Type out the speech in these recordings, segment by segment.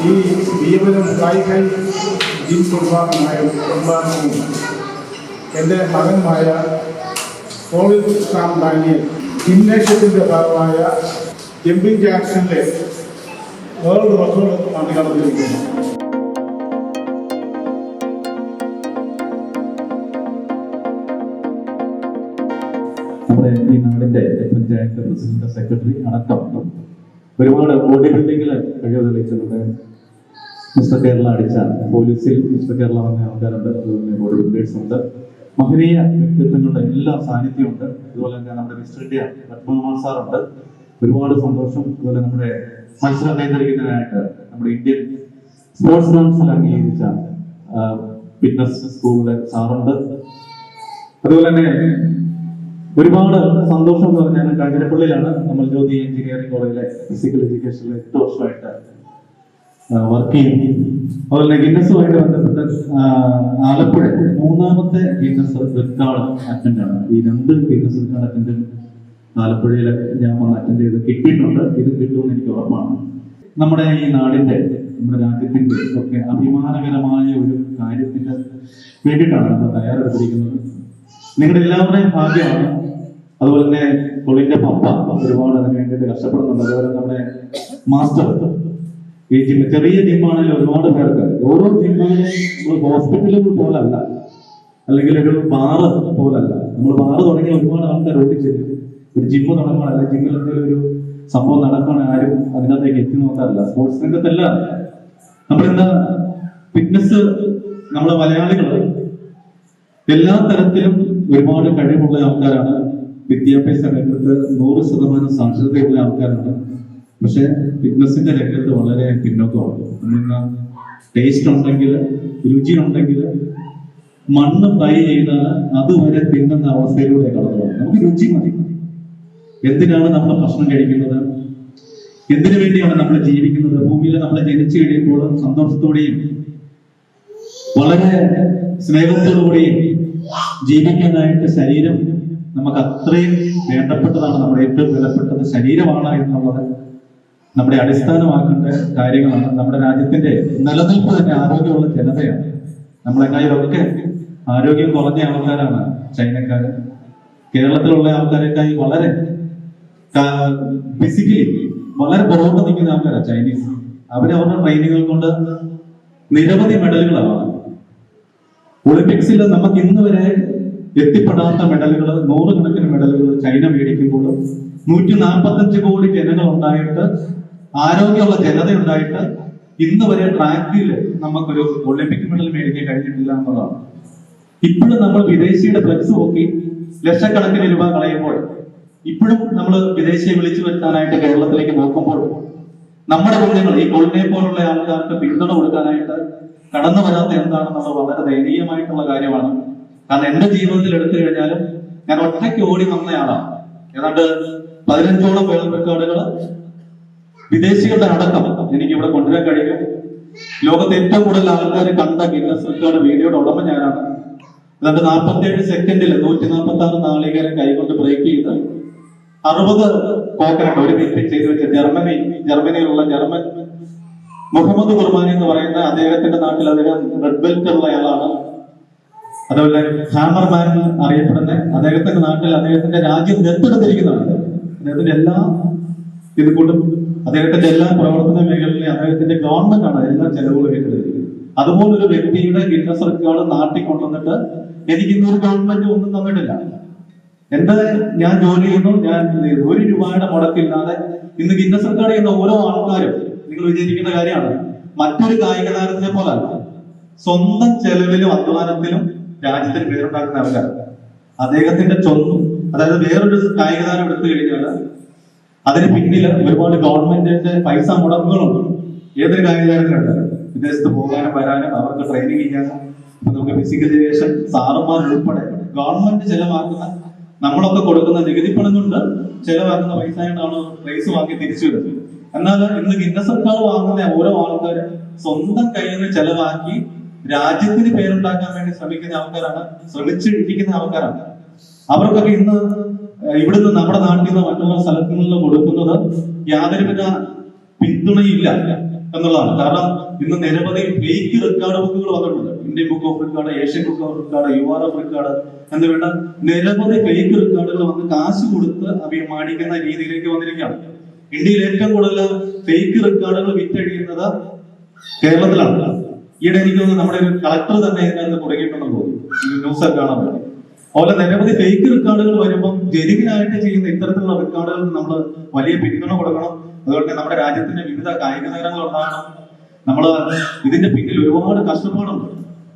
ഈ നിയമനം കായികൈ ജിം കുർബാനവും എൻ്റെ മകനുമായ കോളിൻ സാം ഡാനിയൽ ജിംനേഷ്യത്തിൻ്റെ ഭാഗമായ ജമ്പിംഗ് ജാക്സണിലെ വേൾഡ് റെക്കോർഡ് മറികടന്നിരിക്കുന്നു. നമ്മുടെ ഈ നാടിന്റെ പഞ്ചായത്ത് പ്രസിഡന്റ് സെക്രട്ടറി അടക്കം ഒരുപാട് ബോഡി ബിൽഡിങ്ങിൽ കഴിവ് തെളിയിച്ചിട്ടുണ്ട്. മിസ്റ്റർ കേരള അടിച്ച പോലീസിൽ മിസ്റ്റർ കേരള വന്ന ആൾക്കാരുണ്ട്, അതുപോലെ ബോഡി ബിൽഡേഴ്സ് ഉണ്ട്, മഹനീയ വ്യക്തിത്വങ്ങളുടെ എല്ലാ സാന്നിധ്യമുണ്ട്. അതുപോലെ തന്നെ നമ്മുടെ മിസ്റ്റർ ഇന്ത്യ പത്മകുമാർ സാറുണ്ട്. ഒരുപാട് സന്തോഷം. അതുപോലെ നമ്മുടെ മത്സരം നിയന്ത്രിക്കുന്നതിനായിട്ട് നമ്മുടെ ഇന്ത്യൻ സ്പോർട്സ് കൗൺസിൽ അംഗീകരിച്ച ഫിറ്റ്നസ് സ്കൂളിലെ സാറുണ്ട്. അതുപോലെ തന്നെ ഒരുപാട് സന്തോഷം എന്ന് പറഞ്ഞാൽ കാഞ്ഞിരപ്പള്ളിയിലാണ് നമ്മൾ ജ്യോതി എഞ്ചിനീയറിംഗ് കോളേജിലെ ഫിസിക്കൽ എഡ്യൂക്കേഷനിൽ 8 വർഷമായിട്ട് വർക്ക് ചെയ്യുന്നു. അതുപോലെ ഗിന്നസുമായിട്ട് ബന്ധപ്പെട്ട് ആലപ്പുഴ 3ാമത്തെ ഗിന്നസ് റെക്കോർഡ് അറ്റൻഡ് ആണ്. ഈ 2 ഗിന്നസ് റെക്കോർഡ് അറ്റൻഡ് ആലപ്പുഴയിൽ ഞാൻ വന്ന് അറ്റൻഡ് ചെയ്ത് കിട്ടിയിട്ടുണ്ട്. ഇത് കിട്ടുമെന്ന് എനിക്ക് ഉറപ്പാണ്. നമ്മുടെ ഈ നാടിന്റെ നമ്മുടെ രാജ്യത്തിന്റെ ഒക്കെ അഭിമാനകരമായ ഒരു കാര്യത്തിന്റെ വേണ്ടിയിട്ടാണ് നമ്മൾ തയ്യാറെടുത്തിരിക്കുന്നത്. നിങ്ങളുടെ എല്ലാവരുടെയും ഭാഗ്യമാണ്. അതുപോലെ തന്നെ കൊളിന്റെ പപ്പ ഒരുപാട് അതിന് വേണ്ടിയിട്ട് കഷ്ടപ്പെടുന്നുണ്ട്. അതുപോലെ നമ്മുടെ മാസ്റ്റർ ഈ ജിം, ചെറിയ ജിമ്മാണെങ്കിൽ ഒരുപാട് പേർക്ക് ഓരോ ജിമ്മാണെങ്കിലും ഹോസ്പിറ്റലുകൾ പോലല്ല, അല്ലെങ്കിൽ ഒരു ബാറ് പോലല്ല. നമ്മൾ ബാറ് തുടങ്ങിയ ഒരുപാട് ആൾക്കാർ ഓടിച്ചെല്ലും. ഒരു ജിമ്മ് തുടങ്ങുകയാണ്, അല്ലെങ്കിൽ ജിമ്മിൽ എന്തെങ്കിലും ഒരു സംഭവം നടക്കുകയാണ്, ആരും അതിനകത്തേക്ക് എത്തി നോക്കാറില്ല. സ്പോർട്സ് രംഗത്തല്ല, നമ്മളെന്താ ഫിറ്റ്നസ്, നമ്മളെ മലയാളികൾ എല്ലാ തരത്തിലും ഒരുപാട് കഴിവുള്ള ആൾക്കാരാണ്. വിദ്യാഭ്യാസ രംഗത്ത് 100% സാക്ഷരതയുള്ള ആൾക്കാരാണ്. പക്ഷെ ഫിറ്റ്നസിന്റെ രംഗത്ത് വളരെ പിന്നോക്കമാണ്. നമ്മളിന്ന് ടേസ്റ്റ് ഉണ്ടെങ്കിൽ, രുചി ഉണ്ടെങ്കിൽ മണ്ണ് ഫ്രൈ ചെയ്താൽ അതുവരെ തിന്നുന്ന അവസ്ഥയിലൂടെ കടന്നു പോകുന്നത്. നമുക്ക് രുചി മതി. എന്തിനാണ് നമ്മൾ ഭക്ഷണം കഴിക്കുന്നത്? എന്തിനു വേണ്ടിയാണ് നമ്മൾ ജീവിക്കുന്നത്? ഭൂമിയിൽ നമ്മൾ ജനിച്ചു കഴിയുമ്പോൾ സന്തോഷത്തോടെയും വളരെ സ്നേഹത്തോടുകൂടിയും ജീവിക്കാനായിട്ട് ശരീരം നമുക്ക് അത്രയും വേണ്ടപ്പെട്ടതാണ്. നമ്മുടെ ഏറ്റവും വിലപ്പെട്ടത് ശരീരമാണ് എന്നുള്ളത് നമ്മുടെ അടിസ്ഥാനമാക്കേണ്ട കാര്യങ്ങളാണ്. നമ്മുടെ രാജ്യത്തിന്റെ നിലനിൽപ്പ് തന്നെ ആരോഗ്യമുള്ള ജനതയാണ്. നമ്മളെക്കായൊക്കെ ആരോഗ്യം കുറഞ്ഞ ആൾക്കാരാണ് ചൈനക്കാര്. കേരളത്തിലുള്ള ആൾക്കാരെക്കായി വളരെ ഫിസിക്കലി വളരെ പുറകോട്ട് നിൽക്കുന്ന ആൾക്കാരാണ് ചൈനീസ്. അവരവരുടെ ട്രെയിനിങ്ങുകൾ കൊണ്ട് നിരവധി മെഡലുകളാണ്. ഒളിമ്പിക്സിൽ നമുക്ക് ഇന്ന് വരെ എത്തിപ്പെടാത്ത മെഡലുകൾ, 100 കണക്കിന് മെഡലുകൾ ചൈന മേടിക്കുമ്പോൾ 145 കോടി ജനങ്ങൾ ഉണ്ടായിട്ട്, ആരോഗ്യമുള്ള ജനത ഉണ്ടായിട്ട് ഇന്ന് വരെ ട്രാക്കിൽ നമുക്കൊരു ഒളിമ്പിക് മെഡൽ മേടിക്കാൻ കഴിഞ്ഞിട്ടില്ല എന്നുള്ളതാണ്. ഇപ്പോഴും നമ്മൾ വിദേശിയുടെ ഫ്ലെക്സ് നോക്കി ലക്ഷക്കണക്കിന് രൂപ കളയുമ്പോൾ, ഇപ്പോഴും നമ്മൾ വിദേശിയെ വിളിച്ചു വരുത്താനായിട്ട് കേരളത്തിലേക്ക് നോക്കുമ്പോൾ നമ്മുടെ കുഞ്ഞുങ്ങൾ ഈ കൊള്ളിനെ പോലുള്ള ആൾക്കാർക്ക് പിന്തുണ കൊടുക്കാനായിട്ട് കടന്നു വരാത്ത എന്താണെന്നുള്ളത് വളരെ ദയനീയമായിട്ടുള്ള കാര്യമാണ്. കാരണം എന്റെ ജീവിതത്തിൽ എടുത്തു കഴിഞ്ഞാലും ഞാൻ ഒറ്റയ്ക്ക് ഓടി വന്നയാളാണ്. ഏതാണ്ട് 15ഓളം വേൾഡ് റെക്കോർഡുകൾ വിദേശികളുടെ അടക്കം എനിക്ക് ഇവിടെ കൊണ്ടുവരാൻ കഴിയും. ലോകത്തെ ഏറ്റവും കൂടുതൽ ആൾക്കാർ കണ്ട ഗിന്നസ് റെക്കോർഡ് വീഡിയോയുടെ ഉടമ ഞാനാണ്. ഏതാണ്ട് 47 സെക്കൻഡിൽ 146 നാളികേരം കൈകൊണ്ട് ബ്രേക്ക് ചെയ്ത് 60 കോക്കനട്ട് ഒരു മിനിറ്റ് ചെയ്ത് വെച്ച ജർമ്മനിയിലുള്ള ജർമ്മൻ മുഹമ്മദ് ഖുർബാനി എന്ന് പറയുന്ന അദ്ദേഹത്തിന്റെ നാട്ടിൽ അദ്ദേഹം റെഡ് ബെൽറ്റ് ഉള്ള ആളാണ്. അതുപോലെ ഹാമർമാൻ അറിയപ്പെടുന്ന അദ്ദേഹത്തിന്റെ നാട്ടിൽ അദ്ദേഹത്തിന്റെ രാജ്യം ദത്തെടുത്തിരിക്കുന്നതാണ്. അദ്ദേഹത്തിന്റെ എല്ലാ ഇതുകൊണ്ടും അദ്ദേഹത്തിന്റെ എല്ലാ പ്രവർത്തന മേഖലയിലും അദ്ദേഹത്തിന്റെ ഗവൺമെന്റ് ആണ് എല്ലാ ചെലവുകളും ഏറ്റെടുത്തിരിക്കുന്നത്. അതുപോലൊരു വ്യക്തിയുടെ ഗിന്നസ് റെക്കോർഡ് നാട്ടിൽ കൊണ്ടുവന്നിട്ട് എനിക്ക് ഇന്നൊരു ഗവൺമെന്റ് ഒന്നും തന്നിട്ടില്ല. ഞാൻ ജോലി ചെയ്യുന്നു, ഞാൻ 1 രൂപയുടെ മുടക്കില്ലാതെ ഇന്ന് ഗിന്നസ് റെക്കോർഡ് ചെയ്യുന്ന ഓരോ ആൾക്കാരും നിങ്ങൾ വിചാരിക്കേണ്ട കാര്യമാണ്. മറ്റൊരു കായിക താരത്തിനെ പോലല്ല, സ്വന്തം ചെലവിലും അധ്വാനത്തിലും രാജ്യത്തിന് പേരുണ്ടാക്കുന്ന ആൾക്കാരാണ്. അദ്ദേഹത്തിന്റെ അതായത് വേറൊരു കായിക താരം എടുത്തു കഴിഞ്ഞാൽ അതിന് പിന്നിൽ ഒരുപാട് ഗവൺമെന്റിന്റെ പൈസ മുടക്കുകളുണ്ട്. ഏതൊരു കായിക താരത്തിനുണ്ട്. വിദേശത്ത് പോകാനും വരാനും അവർക്ക് ട്രെയിനിങ് ചെയ്യാനും നമുക്ക് ഫിസിക്കൽ എഡ്യൂക്കേഷൻ സാറുമാർ ഉൾപ്പെടെ ഗവൺമെന്റ് ചെലവാക്കുന്ന, നമ്മളൊക്കെ കൊടുക്കുന്ന നികുതി പണം കൊണ്ട് ചെലവാക്കുന്ന പൈസയായിട്ടാണ് റേസ് വാങ്ങി തിരിച്ചു വരുന്നത്. എന്നാൽ ഇന്ന് ഗിന്നസ് റെക്കോർഡ് വാങ്ങുന്ന ഓരോ ആൾക്കാരും സ്വന്തം കയ്യിൽ നിന്ന് ചെലവാക്കി രാജ്യത്തിന് പേരുണ്ടാക്കാൻ വേണ്ടി ശ്രമിക്കുന്ന ആൾക്കാരാണ്, ശ്രമിച്ചിരിക്കുന്ന ആൾക്കാരാണ്. അവർക്കൊക്കെ ഇന്ന് ഇവിടുന്ന് നമ്മുടെ നാട്ടിൽ നിന്ന് മറ്റുള്ള സ്ഥലങ്ങളിൽ കൊടുക്കുന്നത് യാതൊരുവിധ പിന്തുണയില്ല. എന്നുള്ളതാണ്. കാരണം ഇന്ന് നിരവധി ഫേക്ക് റെക്കോർഡ് ബുക്കുകൾ വന്നിട്ടുണ്ട്. Indian book of record, Asian book of record, URF record എന്ന് വേണ്ട നിരവധി ഫേക്ക് റെക്കോർഡുകൾ വന്ന് കാശ് കൊടുത്ത് അഭിമാനിക്കുന്ന രീതിയിലേക്ക് വന്നിരിക്കുകയാണ്. ഇന്ത്യയിൽ ഏറ്റവും കൂടുതൽ ഫേക്ക് റെക്കോർഡുകൾ വിറ്റഴിയുന്നത് കേരളത്തിലാണ്. ഈയിടെ എനിക്ക് തോന്നുന്നു നമ്മുടെ ഒരു കളക്ടർ തന്നെ ഇതിനകത്ത് തുടങ്ങിയിട്ടുണ്ടെന്ന് തോന്നുന്നു, ന്യൂസൊക്കെ കാണാൻ പറ്റും. അതുപോലെ നിരവധി ഫേക്ക് റെക്കോർഡുകൾ വരുമ്പം ജെനുവിനായിട്ട് ചെയ്യുന്ന ഇത്തരത്തിലുള്ള റെക്കോർഡുകൾക്ക് നമ്മൾ വലിയ പിന്തുണ കൊടുക്കണം. അതുപോലെ തന്നെ നമ്മുടെ രാജ്യത്തിന്റെ വിവിധ കായിക നഗരങ്ങൾ ഉണ്ടാകണം. നമ്മൾ ഇതിന്റെ പിന്നിൽ ഒരുപാട് കഷ്ടപ്പാടുണ്ട്.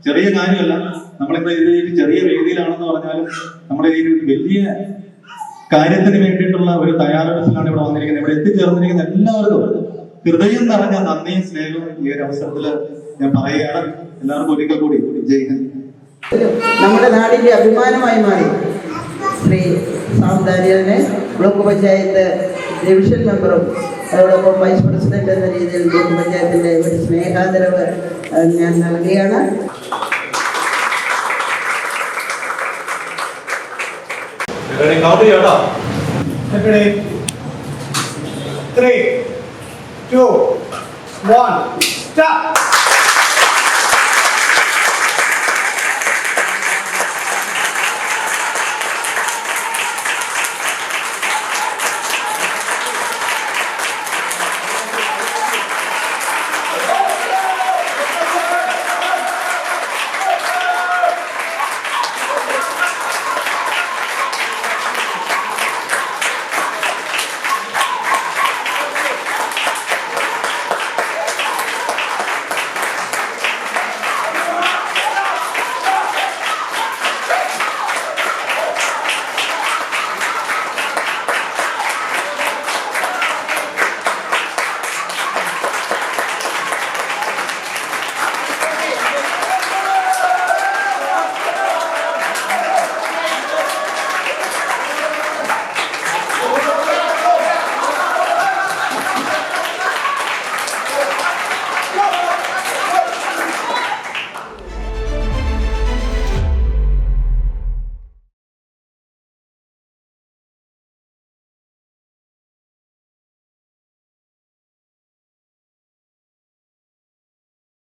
ചെറിയ കാര്യമല്ല. നമ്മളിന്ന് ഇത് ചെറിയ വേദിയിലാണെന്ന് പറഞ്ഞാലും നമ്മുടെ ഈ വലിയ കാര്യത്തിന് വേണ്ടിയിട്ടുള്ള ഒരു തയ്യാറെടുപ്പിലാണ് ഇവിടെ വന്നിരിക്കുന്നത്. ഇവിടെ എത്തിച്ചേർന്നിരിക്കുന്ന എല്ലാവർക്കും ഹൃദയം നിറഞ്ഞ നന്ദിയും സ്നേഹവും ഈ ഒരു അവസരത്തിൽ ഞാൻ പറയുകയാണ്. എല്ലാവർക്കും ഒരിക്കൽ കൂടി ജയ് ഹിന്ദ്. നമ്മുടെ നാടിന്റെ അഭിമാനമായി മാറി ശ്രീ സാംദാര്യനെ ബ്ലോക്ക് പഞ്ചായത്ത് ഡിവിഷൻ മെമ്പറും അതോടൊപ്പം വൈസ് പ്രസിഡന്റ് എന്ന രീതിയിൽ ബ്ലോക്ക് പഞ്ചായത്തിന്റെ ഒരു സ്നേഹാദരവ് ഞാൻ നൽകുകയാണ്. Ready? 3, 2, 1, stop!